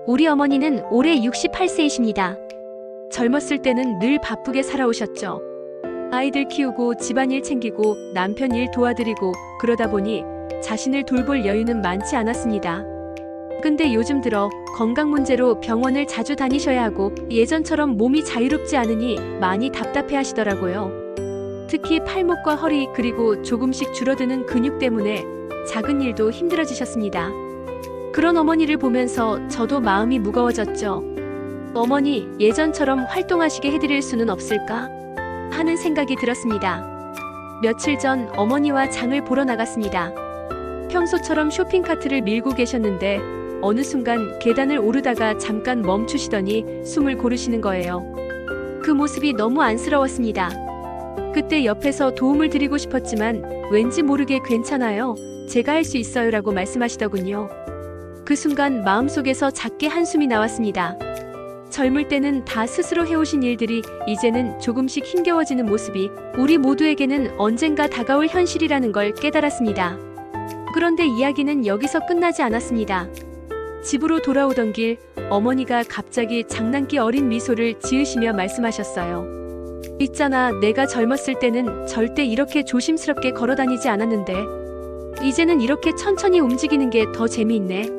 우리 어머니는 올해 68세이십니다. 젊었을 때는 늘 바쁘게 살아오셨죠. 아이들 키우고 집안일 챙기고 남편 일 도와드리고 그러다 보니 자신을 돌볼 여유는 많지 않았습니다. 근데 요즘 들어 건강 문제로 병원을 자주 다니셔야 하고 예전처럼 몸이 자유롭지 않으니 많이 답답해 하시더라고요. 특히 팔목과 허리 그리고 조금씩 줄어드는 근육 때문에 작은 일도 힘들어지셨습니다. 그런 어머니를 보면서 저도 마음이 무거워졌죠. 어머니, 예전처럼 활동하시게 해드릴 수는 없을까? 하는 생각이 들었습니다. 며칠 전 어머니와 장을 보러 나갔습니다. 평소처럼 쇼핑카트를 밀고 계셨는데 어느 순간 계단을 오르다가 잠깐 멈추시더니 숨을 고르시는 거예요. 그 모습이 너무 안쓰러웠습니다. 그때 옆에서 도움을 드리고 싶었지만 왠지 모르게 괜찮아요. 제가 할 수 있어요 라고 말씀하시더군요. 그 순간 마음속에서 작게 한숨이 나왔습니다. 젊을 때는 다 스스로 해오신 일들이 이제는 조금씩 힘겨워지는 모습이 우리 모두에게는 언젠가 다가올 현실이라는 걸 깨달았습니다. 그런데 이야기는 여기서 끝나지 않았습니다. 집으로 돌아오던 길 어머니가 갑자기 장난기 어린 미소를 지으시며 말씀하셨어요. 있잖아, 내가 젊었을 때는 절대 이렇게 조심스럽게 걸어다니지 않았는데 이제는 이렇게 천천히 움직이는 게 더 재미있네.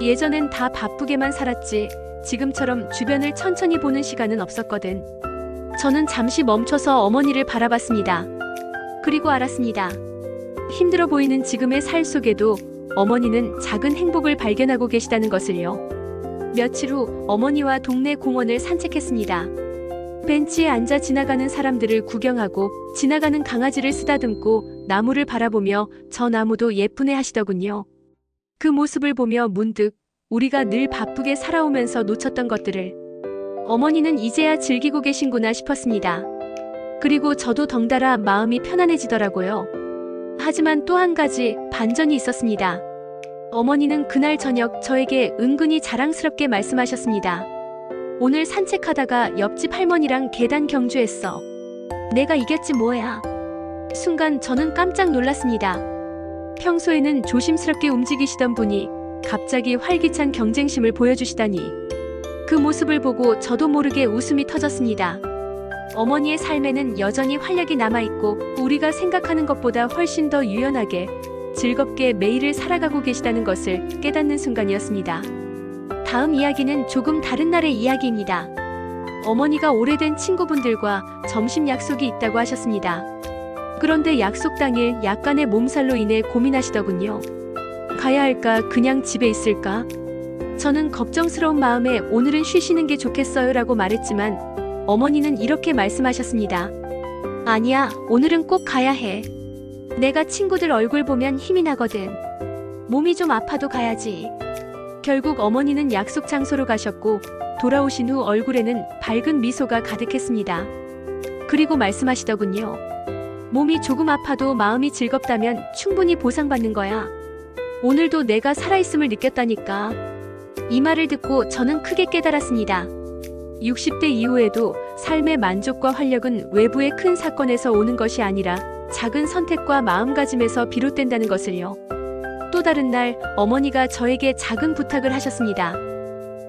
예전엔 다 바쁘게만 살았지 지금처럼 주변을 천천히 보는 시간은 없었거든. 저는 잠시 멈춰서 어머니를 바라봤습니다. 그리고 알았습니다. 힘들어 보이는 지금의 살 속에도 어머니는 작은 행복을 발견하고 계시다는 것을요. 며칠 후 어머니와 동네 공원을 산책했습니다. 벤치에 앉아 지나가는 사람들을 구경하고 지나가는 강아지를 쓰다듬고 나무를 바라보며 저 나무도 예쁘네 하시더군요. 그 모습을 보며 문득 우리가 늘 바쁘게 살아오면서 놓쳤던 것들을 어머니는 이제야 즐기고 계신구나 싶었습니다. 그리고 저도 덩달아 마음이 편안해지더라고요. 하지만 또 한 가지 반전이 있었습니다. 어머니는 그날 저녁 저에게 은근히 자랑스럽게 말씀하셨습니다. 오늘 산책하다가 옆집 할머니랑 계단 경주했어. 내가 이겼지 뭐야. 순간 저는 깜짝 놀랐습니다. 평소에는 조심스럽게 움직이시던 분이 갑자기 활기찬 경쟁심을 보여주시다니. 그 모습을 보고 저도 모르게 웃음이 터졌습니다. 어머니의 삶에는 여전히 활력이 남아있고 우리가 생각하는 것보다 훨씬 더 유연하게 즐겁게 매일을 살아가고 계시다는 것을 깨닫는 순간이었습니다. 다음 이야기는 조금 다른 날의 이야기입니다. 어머니가 오래된 친구분들과 점심 약속이 있다고 하셨습니다. 그런데 약속 당일 약간의 몸살로 인해 고민하시더군요. 가야 할까 그냥 집에 있을까? 저는 걱정스러운 마음에 오늘은 쉬시는 게 좋겠어요 라고 말했지만 어머니는 이렇게 말씀하셨습니다. 아니야, 오늘은 꼭 가야 해. 내가 친구들 얼굴 보면 힘이 나거든. 몸이 좀 아파도 가야지. 결국 어머니는 약속 장소로 가셨고 돌아오신 후 얼굴에는 밝은 미소가 가득했습니다. 그리고 말씀하시더군요. 몸이 조금 아파도 마음이 즐겁다면 충분히 보상받는 거야. 오늘도 내가 살아있음을 느꼈다니까. 이 말을 듣고 저는 크게 깨달았습니다. 60대 이후에도 삶의 만족과 활력은 외부의 큰 사건에서 오는 것이 아니라 작은 선택과 마음가짐에서 비롯된다는 것을요. 또 다른 날 어머니가 저에게 작은 부탁을 하셨습니다.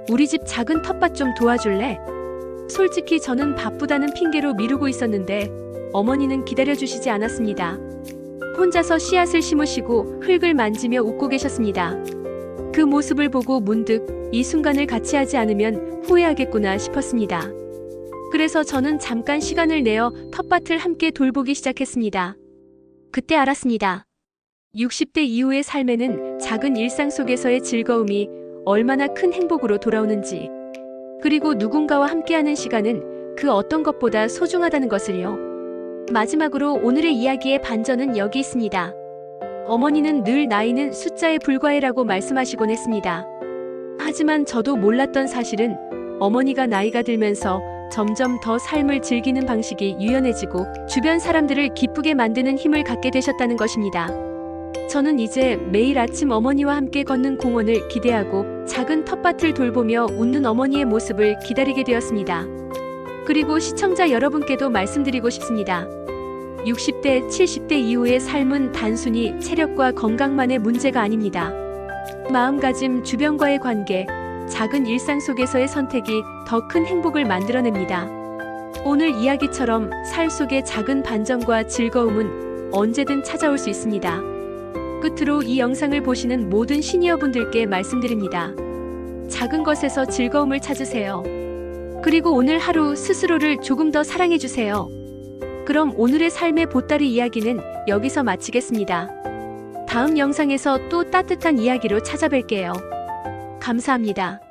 우리 집 작은 텃밭 좀 도와줄래? 솔직히 저는 바쁘다는 핑계로 미루고 있었는데 어머니는 기다려주시지 않았습니다. 혼자서 씨앗을 심으시고 흙을 만지며 웃고 계셨습니다. 그 모습을 보고 문득 이 순간을 같이 하지 않으면 후회하겠구나 싶었습니다. 그래서 저는 잠깐 시간을 내어 텃밭을 함께 돌보기 시작했습니다. 그때 알았습니다. 60대 이후의 삶에는 작은 일상 속에서의 즐거움이 얼마나 큰 행복으로 돌아오는지, 그리고 누군가와 함께하는 시간은 그 어떤 것보다 소중하다는 것을요. 마지막으로 오늘의 이야기의 반전은 여기 있습니다. 어머니는 늘 나이는 숫자에 불과해라고 말씀하시곤 했습니다. 하지만 저도 몰랐던 사실은 어머니가 나이가 들면서 점점 더 삶을 즐기는 방식이 유연해지고 주변 사람들을 기쁘게 만드는 힘을 갖게 되셨다는 것입니다. 저는 이제 매일 아침 어머니와 함께 걷는 공원을 기대하고 작은 텃밭을 돌보며 웃는 어머니의 모습을 기다리게 되었습니다. 그리고 시청자 여러분께도 말씀드리고 싶습니다. 60대, 70대 이후의 삶은 단순히 체력과 건강만의 문제가 아닙니다. 마음가짐, 주변과의 관계, 작은 일상 속에서의 선택이 더 큰 행복을 만들어냅니다. 오늘 이야기처럼 삶 속의 작은 반전과 즐거움은 언제든 찾아올 수 있습니다. 끝으로 이 영상을 보시는 모든 시니어분들께 말씀드립니다. 작은 것에서 즐거움을 찾으세요. 그리고 오늘 하루 스스로를 조금 더 사랑해주세요. 그럼 오늘의 삶의 보따리 이야기는 여기서 마치겠습니다. 다음 영상에서 또 따뜻한 이야기로 찾아뵐게요. 감사합니다.